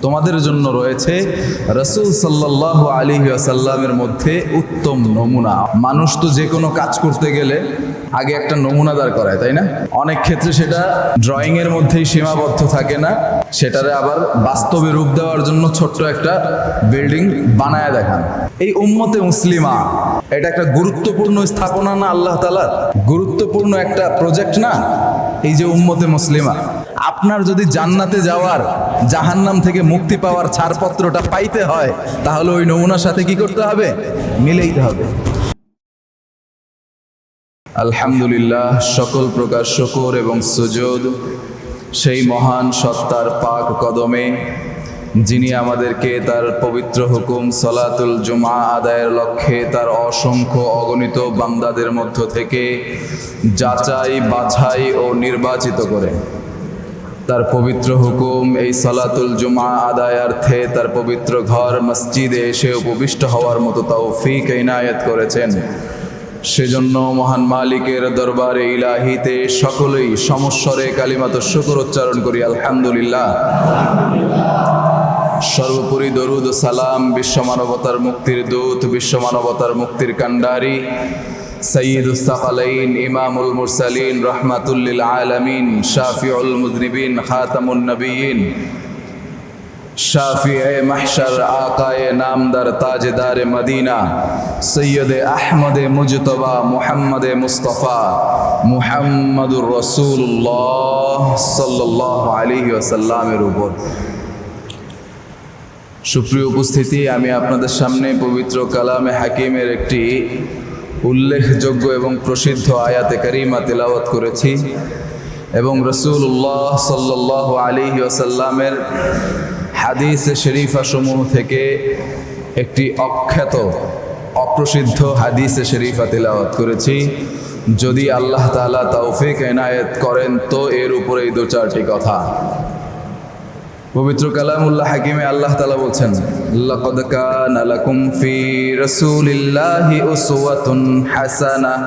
তোমাদের জন্য রয়েছে রাসূল সাল্লাল্লাহু আলাইহি ওয়াসাল্লামের মধ্যে উত্তম নমুনা। মানুষ তো যে কোনো কাজ করতে গেলে আগে একটা নমুনা দাঁড় করায়, তাই না? অনেক ক্ষেত্রে সেটা ড্রয়িং এর মধ্যেই সীমাবদ্ধ থাকে না, সেটারে আবার বাস্তবে রূপ দেওয়ার জন্য ছোট্ট একটা বিল্ডিং বানায় দেখান। এই উম্মতে মুসলিমা এটা একটা গুরুত্বপূর্ণ স্থাপনা না আল্লাহ তাআলার? গুরুত্বপূর্ণ একটা প্রজেক্ট না এই যে উম্মতে মুসলিমা? আপনার যদি জান্নাতে যাওয়ার, জাহান্নাম থেকে মুক্তি পাওয়ার ছাড়পত্রটা পাইতে হয়, তাহলে ওই নমুনার সাথে কি করতে হবে? মিলেইতে হবে। আলহামদুলিল্লাহ, সকল প্রকার শুকর এবং সুজুদ সেই মহান সত্তার পাক কদমে, যিনি আমাদেরকে তার পবিত্র হুকুম সলাতুল জুমা আদায়ের লক্ষ্যে তার অসংখ্য অগণিত বান্দাদের মধ্য থেকে যাচাই বাছাই ও নির্বাচিত করে তার পবিত্র হুকুম এই সলাতুল জুমা আদায়ার্থে তার পবিত্র ঘর মসজিদে এসে উপবিষ্ট হওয়ার মতো তৌফিক ইনায়েত করেছেন। সেজন্য মহান মালিকের দরবারে ইলাহিতে সকলেই সমস্বরে কালিমাত শুকর উচ্চারণ করি আলহামদুলিল্লাহ। সর্বোপরি দরুদ ও সালাম বিশ্ব মানবতার মুক্তির দূত, বিশ্ব মানবতার মুক্তির কান্ডারি সৈয়দুস সাকালাইন, ইমামুল মুরসালিন, রহমাতুল লিল আলামিন, শাফিউল মুযনিবিন, খাতামুন নবিয়িন, শাফিয়ে মাহশর, আকায়ে নামদার, তাজদারে মদিনা, সৈয়দে আহমদে মুজতবা, মুহাম্মদে মুস্তাফা, মুহাম্মাদুর রাসূলুল্লাহ সাল্লাল্লাহু আলাইহি ওয়াসাল্লামের উপর। সুপ্রিয় উপস্থিতি, আমি আপনাদের সামনে পবিত্র কালামে হাকিমের একটি উল্লেখযোগ্য এবং প্রসিদ্ধ আয়াতে কারিমা তিলাওয়াত করেছি এবং রাসূলুল্লাহ সাল্লাল্লাহু আলাইহি ওয়াসাল্লামের হাদিসে শরীফা সমূহ থেকে একটি অখ্যাত অপ্রসিদ্ধ হাদিসে শরীফা তিলাওয়াত করেছি। যদি আল্লাহ তাআলা তৌফিক ইনায়েত করেন তো এর উপরেই দু চারটি কথা। পবিত্র কালামুল্লাহ হাকিমে আল্লাহ তাআলা বলছেন, লাকাদ কানা লাকুম ফি রাসূলিল্লাহি উসওয়াতুন হাসানাহ,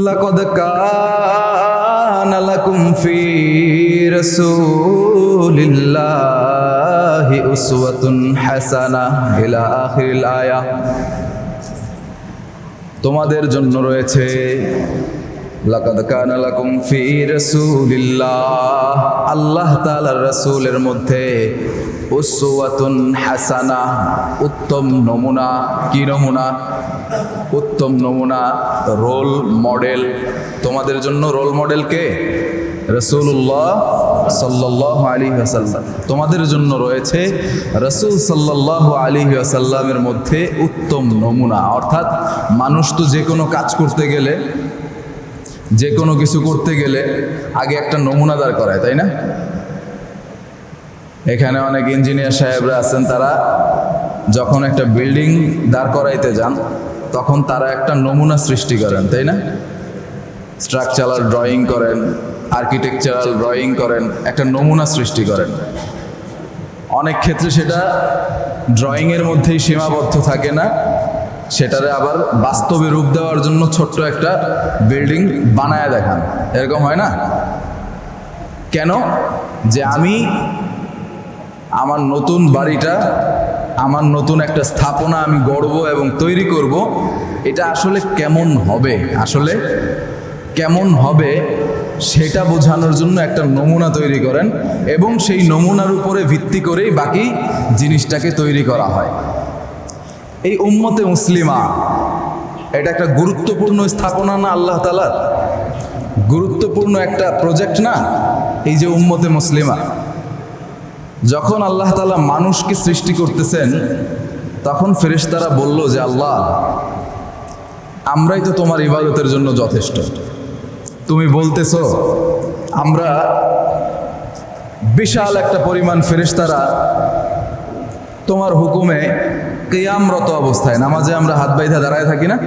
লাকাদ কানা লাকুম ফি রাসূলিল্লাহি উসওয়াতুন হাসানাহ ইলা আখিরিল আয়াহ। তোমাদের জন্য রয়েছে লাকাদ কানা লাকুম ফি রাসূলিল্লাহ, আল্লাহ তাআলার রাসূলের মধ্যে উসওয়াতুন হাসানাহ, উত্তম নমুনা। কি নমুনা? উত্তম নমুনা, রোল মডেল। তোমাদের জন্য রোল মডেল কে? রাসূলুল্লাহ সাল্লাল্লাহু আলাইহি ওয়াসাল্লাম। তোমাদের জন্য রয়েছে রাসূল সাল্লাল্লাহু আলাইহি ওয়াসাল্লামের মধ্যে উত্তম নমুনা। অর্থাৎ মানুষ তো যে কোনো কাজ করতে গেলে, যে কোনো কিছু করতে গেলে আগে একটা নমুনা দাঁড় করায়, তাই না? এখানে অনেক ইঞ্জিনিয়ার সাহেবরা আছেন, তারা যখন একটা বিল্ডিং দাঁড় করাইতে যান তখন তারা একটা নমুনা সৃষ্টি করেন, তাই না? স্ট্রাকচারাল ড্রয়িং করেন, আর্কিটেকচারাল ড্রয়িং করেন, একটা নমুনা সৃষ্টি করেন। অনেক ক্ষেত্রে সেটা ড্রয়িংয়ের মধ্যেই সীমাবদ্ধ থাকে না, সেটারে আবার বাস্তবে রূপ দেওয়ার জন্য ছোট্ট একটা বিল্ডিং বানায় দেখান। এরকম হয় না? কেন? যে আমি আমার নতুন বাড়িটা, আমার নতুন একটা স্থাপনা আমি গড়ব এবং তৈরি করব, এটা আসলে কেমন হবে, আসলে কেমন হবে সেটা বোঝানোর জন্য একটা নমুনা তৈরি করেন এবং সেই নমুনার উপরে ভিত্তি করেই বাকি জিনিসটাকে তৈরি করা হয়। এই উম্মতে মুসলিমা এটা একটা গুরুত্বপূর্ণ স্থাপনা না আল্লাহ তাআলার? গুরুত্বপূর্ণ একটা প্রজেক্ট না এই যে উম্মতে মুসলিমা? যখন আল্লাহ তাআলা মানুষকে সৃষ্টি করতেছেন তখন ফেরেশতারা বলল যে, আল্লাহ, আমরাই তো তোমার ইবাদতের জন্য যথেষ্ট। তুমি বলতেছো আমরা বিশাল একটা পরিমাণ ফেরেশতারা তোমার হুকুমে কিয়ামরত অবস্থায়, নামাজে আমরা হাত বাইধা দাঁড়ায় থাকি না,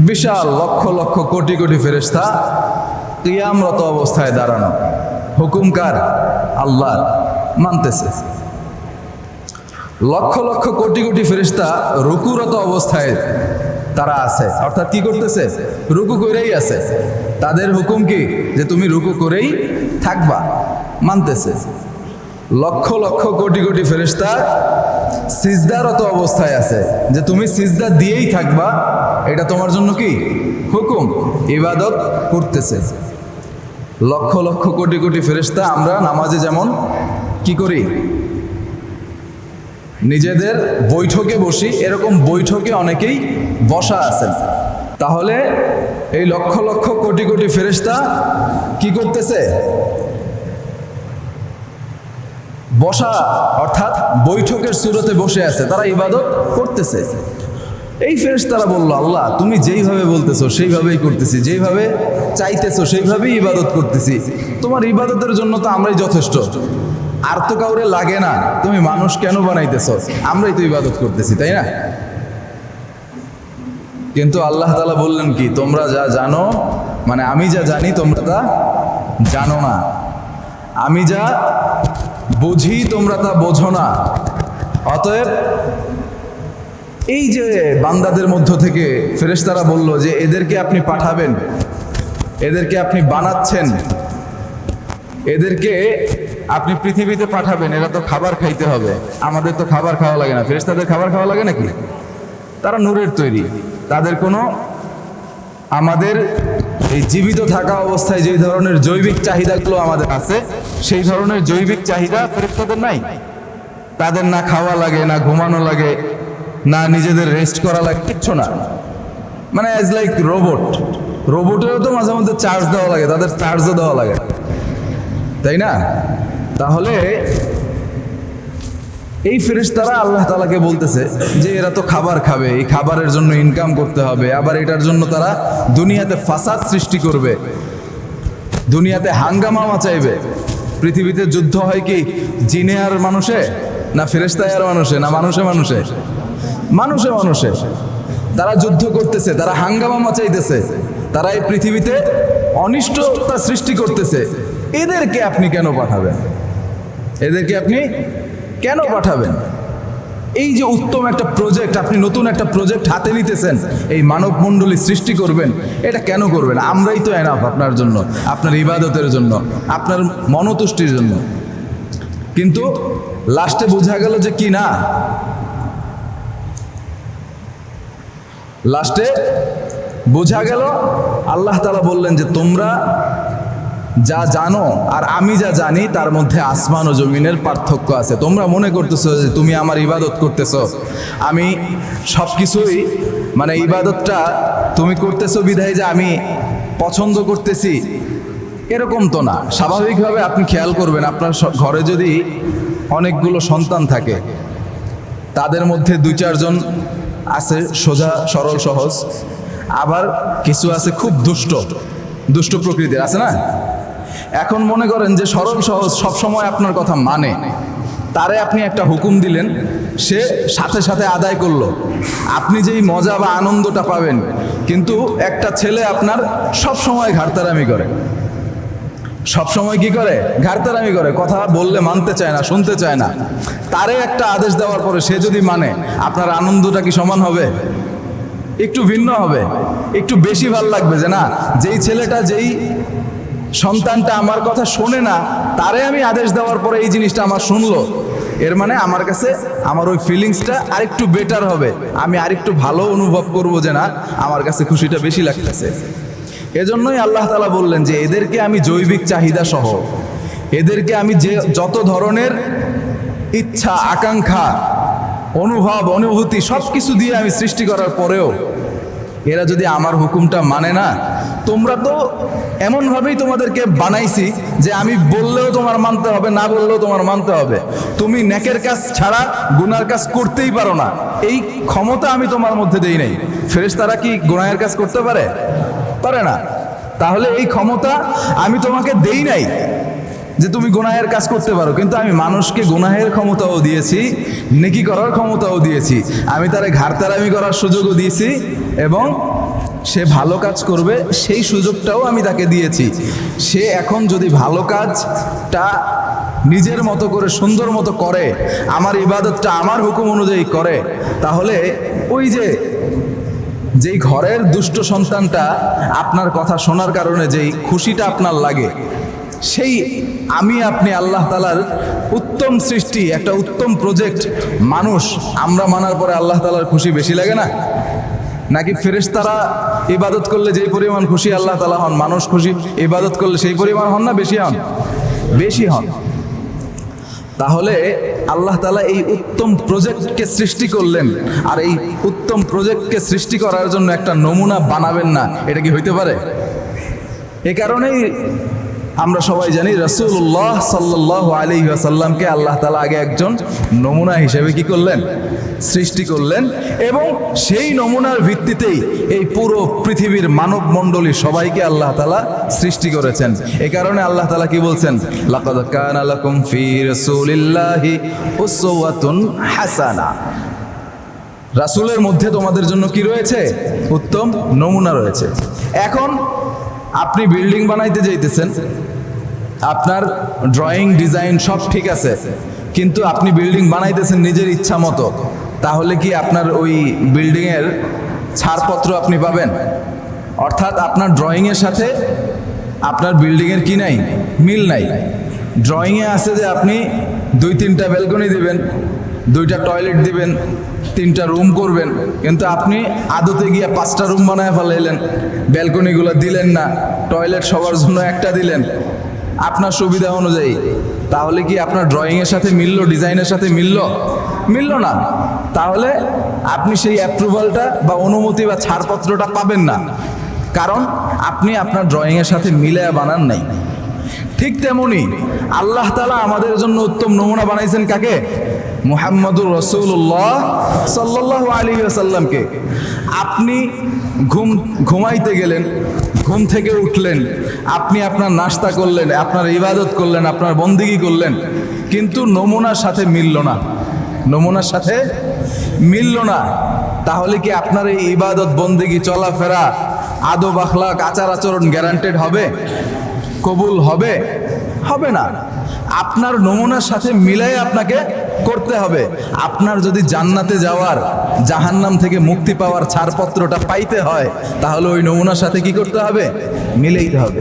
বিশাল লক্ষ লক্ষ কোটি কোটি ফেরেশতা কিয়ামরত অবস্থায় দাঁড়ানো। হুকুম কার? আল্লাহর। মানতেছে। লক্ষ লক্ষ কোটি কোটি ফেরেশতা রুকুরত অবস্থায় তারা আছে, অর্থাৎ কি করতেছে? রুকু করেই আছে। তাদের হুকুম কি? যে তুমি রুকু করেই থাকবা। মানতেছে। লক্ষ লক্ষ কোটি কোটি ফেরেশতা সিজদারত অবস্থায় আছে, যে তুমি সিজদা দিয়েই থাকবা, এটা তোমার জন্য কি হুকুম, ইবাদত করতেছে। লক্ষ লক্ষ কোটি কোটি ফেরেশতা আমরা নামাজে যেমন কি করি, নিজেদের বৈঠকে বসি, এরকম বৈঠকে অনেকেই বসা আছেন। তাহলে এই লক্ষ লক্ষ কোটি কোটি ফেরেশতা কি করতেছে, বসা অর্থাৎ বৈঠকের সুরতে বসে আছে, তারা ইবাদত করতেছে। এই ফেরেশতারা বলল, আল্লাহ তুমি যেইভাবে বলতেছো সেইভাবেই করতেছি, যেইভাবে চাইতেছো সেইভাবেই ইবাদত করতেছি, তোমার ইবাদতের জন্য তো আমরাই যথেষ্ট, আর তো কাউরে লাগে না, তুমি মানুষ কেন বানাইতেছো, আমরাই তো ইবাদত করতেছি, তাই না? কিন্তু আল্লাহ তাআলা বললেন কি, তোমরা যা জানো, মানে আমি যা জানি তোমরা তা জানো না, আমি যা বুঝি তোমরা তা বোঝো না। অতএব এই যে বান্দাদের মধ্য থেকে ফেরেশতারা বলল যে এদেরকে আপনি পাঠাবেন, এদেরকে আপনি বানাচ্ছেন, এদেরকে আপনি পৃথিবীতে পাঠাবেন, এরা তো খাবার খাইতে হবে, আমাদের তো খাবার খাওয়া লাগে না, ফেরেশতাদের খাবার খাওয়া লাগে নাকি? তারা নূরের তৈরি, তাদের কোনো আমাদের এই জীবিত থাকা অবস্থায় যে ধরনের জৈবিক চাহিদাগুলো আমাদের আছে, সেই ধরনের জৈবিক চাহিদা ফেরেশতাদের নাই। তাদের না খাওয়া লাগে, না ঘুমানো লাগে, না নিজেদের রেস্ট করা লাগে, কিচ্ছু না। মানে অ্যাজ লাইক রোবট। রোবটেরও তো মাঝে মধ্যে চার্জ দেওয়া লাগে, তাদের চার্জও দেওয়া লাগে, তাই না? তাহলে এই ফেরেশতারা আল্লাহ তাআলাকে বলতেছে যে এরা তো খাবার খাবে, এই খাবারের জন্য ইনকাম করতে হবে, আবার এটার জন্য তারা দুনিয়াতে ফাসাদ সৃষ্টি করবে, দুনিয়াতে হাঙ্গামা মাচাইবে। পৃথিবীতে যুদ্ধ হয় কি জিনে আর মানুষে, না ফেরেশতায় আর মানুষে, না মানুষে মানুষে? মানুষে মানুষে। তারা যুদ্ধ করতেছে, তারা হাঙ্গামা মাচাইতেছে, তারা এই পৃথিবীতে অনিষ্টতা সৃষ্টি করতেছে। এদেরকে আপনি কেন পাঠাবেন? এদেরকে আপনি কেন পাঠাবেন? এই যে উত্তম একটা প্রজেক্ট, আপনি নতুন একটা প্রজেক্ট হাতে নিতেছেন, এই মানব মণ্ডলী সৃষ্টি করবেন, এটা কেন করবেন? আমরাই তো এনাফ আপনার জন্য, আপনার ইবাদতের জন্য, আপনার মনোতুষ্টির জন্য। কিন্তু লাস্টে বোঝা গেল যে কি না, লাস্টে বোঝা গেল আল্লাহ তাআলা বললেন যে তোমরা যা জানো আর আমি যা জানি তার মধ্যে আসমান ও জমিনের পার্থক্য আছে। তোমরা মনে করতেছো যে তুমি আমার ইবাদত করতেছো, আমি সব কিছুই মানে ইবাদতটা তুমি করতেছো বিধায় যে আমি পছন্দ করতেছি, এরকম তো না। স্বাভাবিকভাবে আপনি খেয়াল করবেন, আপনার ঘরে যদি অনেকগুলো সন্তান থাকে, তাদের মধ্যে 2-4 জন আছে সোজা সরল সহজ, আবার কিছু আছে খুব দুষ্ট প্রকৃতির, আছে না? এখন মনে করেন যে সরল সহজ সবসময় আপনার কথা মানে, তারে আপনি একটা হুকুম দিলেন, সে সাথে সাথে আদায় করলো, আপনি যেই মজা বা আনন্দটা পাবেন। কিন্তু একটা ছেলে আপনার সব সময় ঘাড়তারামি করে, সব সময় কি করে? ঘাড়তারামি করে, কথা বললে মানতে চায় না, শুনতে চায় না। তারে একটা আদেশ দেওয়ার পরে সে যদি মানে, আপনার আনন্দটা কি সমান হবে? একটু ভিন্ন হবে, একটু বেশি ভালো লাগবে যে না, যেই ছেলেটা, যেই সন্তানটা আমার কথা শোনে না, তারে আমি আদেশ দেওয়ার পরে এই জিনিসটা আমার শুনলো, এর মানে আমার কাছে আমার ওই ফিলিংসটা আরেকটু বেটার হবে, আমি আরেকটু ভালো অনুভব করব যে না, আমার কাছে খুশিটা বেশি লাগতেছে। এজন্যই আল্লাহ তাআলা বললেন যে এদেরকে আমি জৈবিক চাহিদা সহ, এদেরকে আমি যে যত ধরনের ইচ্ছা, আকাঙ্ক্ষা, অনুভব, অনুভূতি সব কিছু দিয়ে আমি সৃষ্টি করার পরেও এরা যদি আমার হুকুমটা মানে না, তোমরা তো এমনভাবেই তোমাদেরকে বানাইছি যে আমি বললেও তোমার মানতে হবে, না বললেও তোমার মানতে হবে। তুমি নেকের কাজ ছাড়া গুনার কাজ করতেই পারো না, এই ক্ষমতা আমি তোমার মধ্যে দেই নাই। ফেরেশতারা কি গুনাহের কাজ করতে পারে? পারে না। তাহলে এই ক্ষমতা আমি তোমাকে দেই নাই যে তুমি গুনাহের কাজ করতে পারো, কিন্তু আমি মানুষকে গুনাহের ক্ষমতাও দিয়েছি, নেকি করার ক্ষমতাও দিয়েছি, আমি তারে ঘাড়তারামি করার সুযোগও দিয়েছি, এবং সে ভালো কাজ করবে সেই সুযোগটাও আমি তাকে দিয়েছি। সে এখন যদি ভালো কাজটা নিজের মতো করে সুন্দর মতো করে, আমার ইবাদতটা আমার হুকুম অনুযায়ী করে, তাহলে ওই যেই ঘরের দুষ্ট সন্তানটা আপনার কথা শোনার কারণে যেই খুশিটা আপনার লাগে, সেই আমি আপনি আল্লাহ তাআলার উত্তম সৃষ্টি, একটা উত্তম প্রজেক্ট মানুষ, আমরা মানার পরে আল্লাহ তাআলার খুশি বেশি লাগে না? নাকি ফেরেশতারা ইবাদত করলে যেই পরিমাণ খুশি আল্লাহ তাআলা হন, মানুষ খুশি ইবাদত করলে সেই পরিমাণ হন না বেশি হন? বেশি হন। তাহলে আল্লাহ তাআলা এই উত্তম প্রজেক্টকে সৃষ্টি করলেন, আর এই উত্তম প্রজেক্টকে সৃষ্টি করার জন্য একটা নমুনা বানাবেন না, এটা কি হইতে পারে? এ কারণেই আমরা সবাই জানি রাসূলুল্লাহ সাল্লাল্লাহু আলাইহি ওয়াসাল্লামকে আল্লাহ তাআলা আগে একজন নমুনা হিসেবে কি করলেন? সৃষ্টি করলেন, এবং সেই নমুনার ভিত্তিতেই এই পুরো পৃথিবীর মানব মণ্ডলী সবাইকে আল্লাহ তাআলা সৃষ্টি করেছেন। এই কারণে আল্লাহ তাআলা কি বলছেন? লাকাদ কানা লাকুম ফি রাসূলিল্লাহি উসওয়াতুন হাসানা। রাসূলের মধ্যে তোমাদের জন্য কি রয়েছে? উত্তম নমুনা রয়েছে। এখন আপনি বিল্ডিং বানাইতে যাইতেছেন, আপনার ড্রয়িং ডিজাইন সব ঠিক আছে, কিন্তু আপনি বিল্ডিং বানাইতেছেন নিজের ইচ্ছা মতো, তাহলে কি আপনার ওই বিল্ডিংয়ের ছাড়পত্র আপনি পাবেন? অর্থাৎ আপনার ড্রয়িংয়ের সাথে আপনার বিল্ডিংয়ের কি নাই? মিল নাই। ড্রয়িংয়ে আছে যে আপনি 2-3টা ব্যালকনি দিবেন, 2টা টয়লেট দিবেন, 3টা রুম করবেন, কিন্তু আপনি আদতে গিয়ে 5টা রুম বানায় ফেলাইলেন, ব্যালকনিগুলো দিলেন না, টয়লেট সবার জন্য একটা দিলেন আপনার সুবিধা অনুযায়ী। তাহলে কি আপনার ড্রয়িংয়ের সাথে মিললো? ডিজাইনের সাথে মিললো? মিললো না। তাহলে আপনি সেই অ্যাপ্রুভালটা বা অনুমতি বা ছাড়পত্রটা পাবেন না, কারণ আপনি আপনার ড্রয়িংয়ের সাথে মিলে বানান নাই। ঠিক তেমনি আল্লাহ তাআলা আমাদের জন্য উত্তম নমুনা বানাইছেন কাকে? মুহাম্মদুর রাসূলুল্লাহ সাল্লাল্লাহু আলাইহি ওয়াসাল্লামকে। আপনি ঘুমাইতে গেলেন, ঘুম থেকে উঠলেন, আপনি আপনার নাস্তা করলেন, আপনার ইবাদত করলেন, আপনার বন্দেগী করলেন, কিন্তু নমুনার সাথে মিলল না, নমুনার সাথে মিলল না। তাহলে কি আপনার এই ইবাদত, বন্দেগী, চলাফেরা, আদব, আখলাক, আচার আচরণ গ্যারান্টেড হবে? কবুল হবে? হবে না। আপনার নমুনার সাথে মিলাই আপনাকে করতে হবে। আপনার যদি জান্নাতে যাওয়ার, জাহান্নাম থেকে মুক্তি পাওয়ার ছাড়পত্রটা পাইতে হয়, তাহলে ওই নমুনার সাথে কি করতে হবে? মিলাইতে হবে।